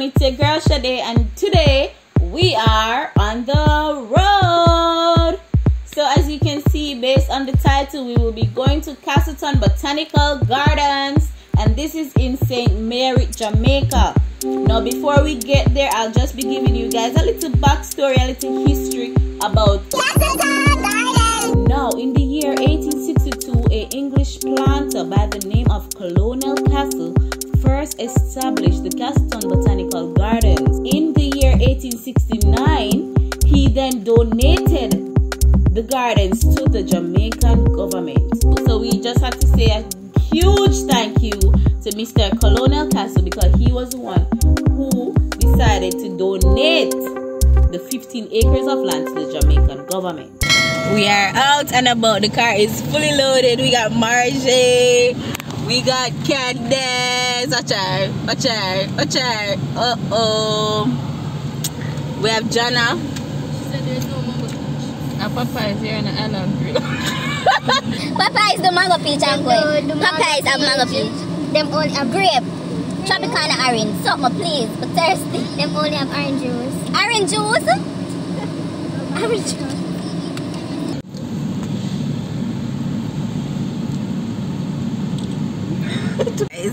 it's your girl Shade, and today we are on the road. So as you can see, based on the title, we will be going to Castleton Botanical Gardens, and this is in St. Mary, Jamaica. Now before we get there, I'll just be giving you guys a little backstory, a little history about Castleton Gardens. Now in the year 1862, an English planter by the name of Colonel Castle first established the Castleton Botanical Gardens. In the year 1869, he then donated the gardens to the Jamaican government. So we just have to say a huge thank you to Mr. Colonel Castle, because he was the one who decided to donate the 15 acres of land to the Jamaican government. We are out and about. The car is fully loaded. We got Margie, we got Candace, watch her. We have Jana. She said there's no mango peach. And Papa is here on the island. Papa is the mango peach I'm going. Papa is a mango peach. Them only have grape. Tropicana orange. Something please, but thirsty. Them only have orange juice. Orange juice? Orange juice.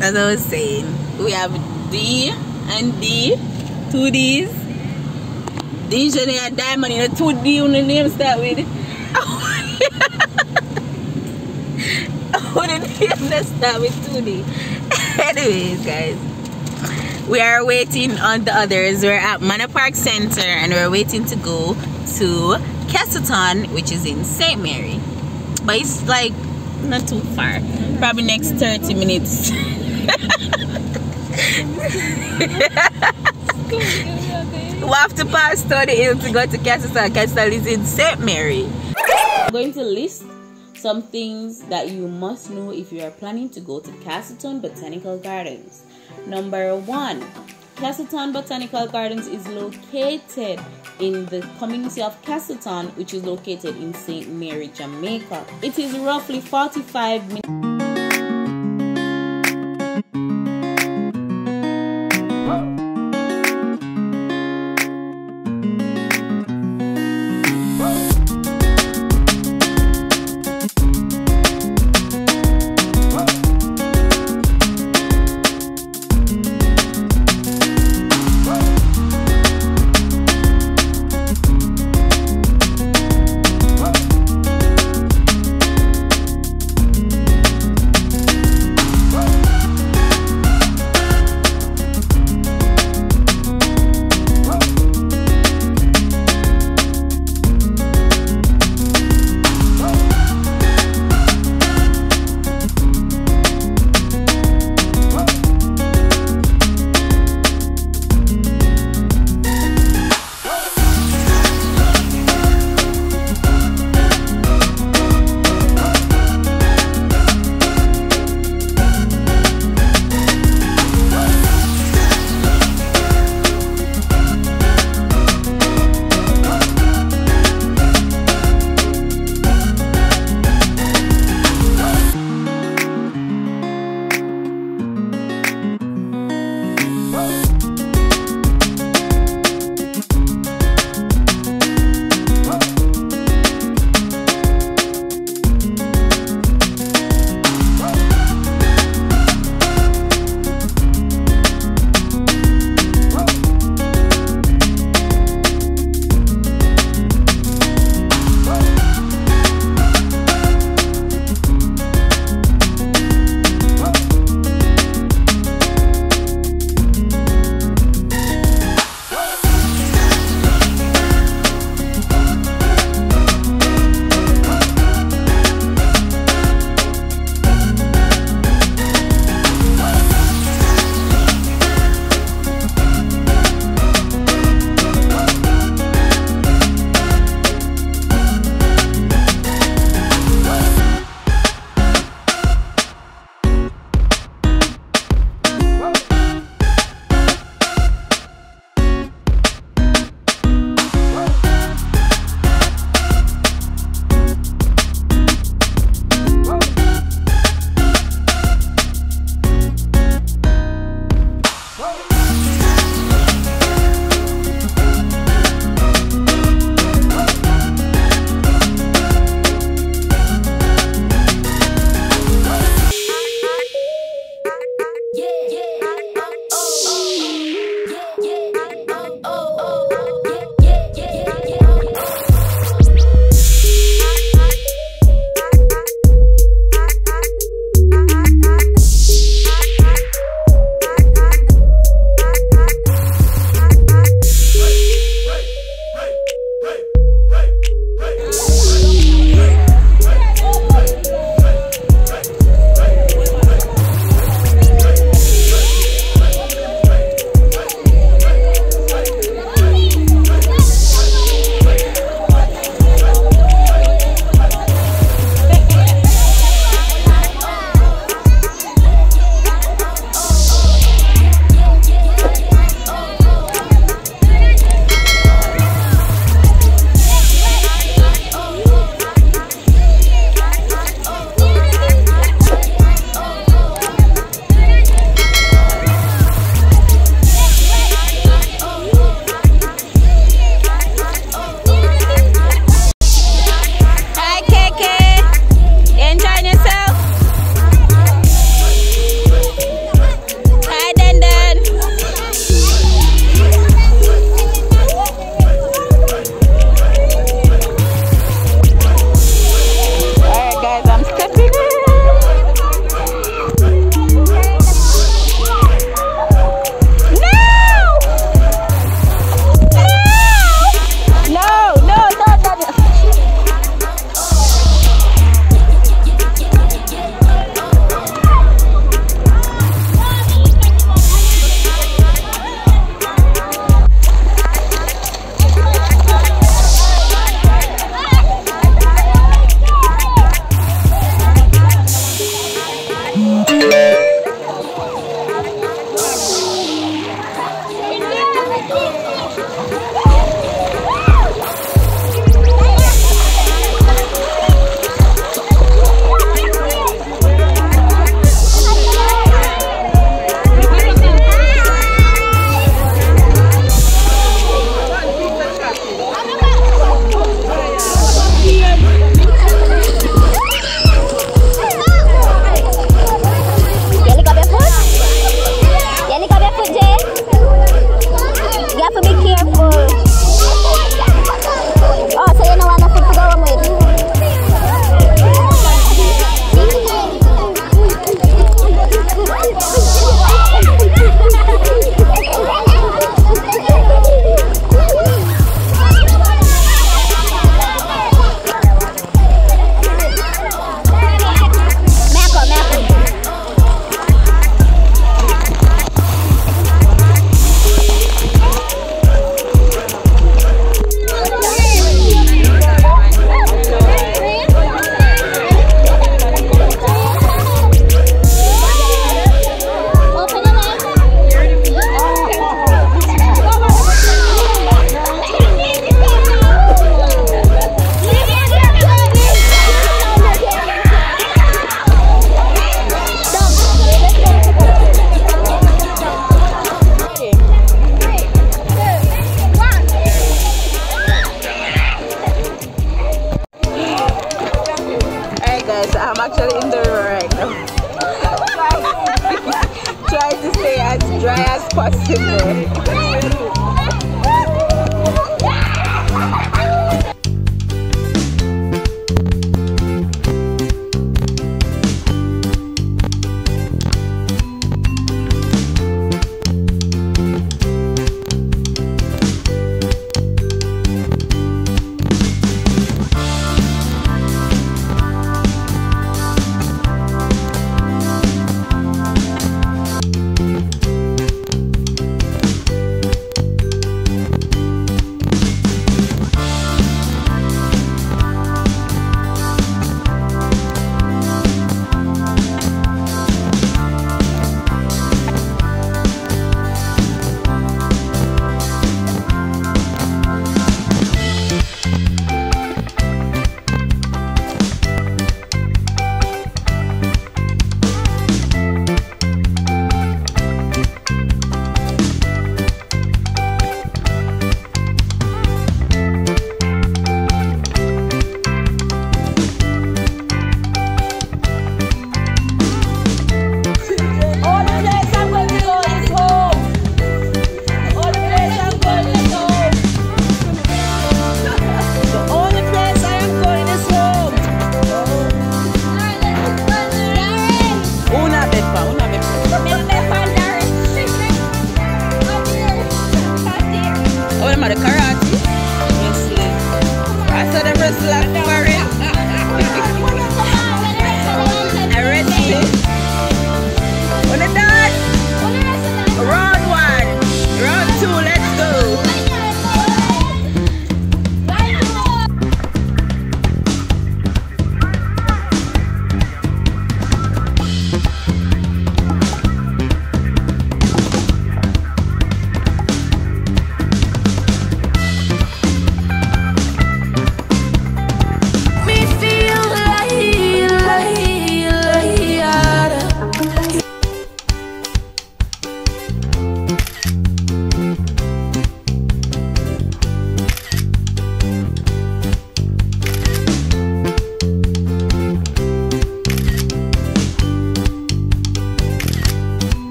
As I was saying, we have D and D, two D's. D engineer diamond in a 2D on the name start with. What did name start with 2D? Anyways, guys, we are waiting on the others. We're at Manor Park Center and we're waiting to go to Castleton, which is in St. Mary. But it's like not too far, probably next 30 minutes. We have to pass Stony Hill to go to Castleton. Castleton is in St. Mary. I'm going to list some things that you must know if you are planning to go to Castleton Botanical Gardens. Number 1, Castleton Botanical Gardens is located in the community of Castleton, which is located in St. Mary, Jamaica. It is roughly 45 minutes. possible.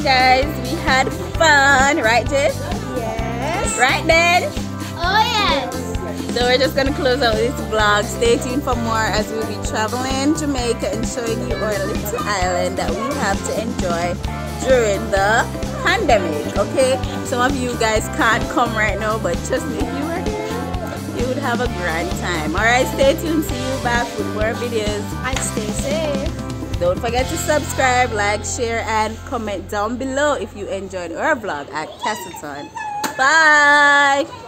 Guys, we had fun, right, Jess? Yes. Right, Ben? Oh, yes. So we're just gonna close out this vlog. Stay tuned for more as we'll be traveling Jamaica and showing you our little island that we have to enjoy during the pandemic. Okay, some of you guys can't come right now, but trust me, if you were here, you would have a grand time. All right, stay tuned. See you back with more videos And stay safe. Don't forget to subscribe, like, share, and comment down below if you enjoyed our vlog at Castleton. Bye!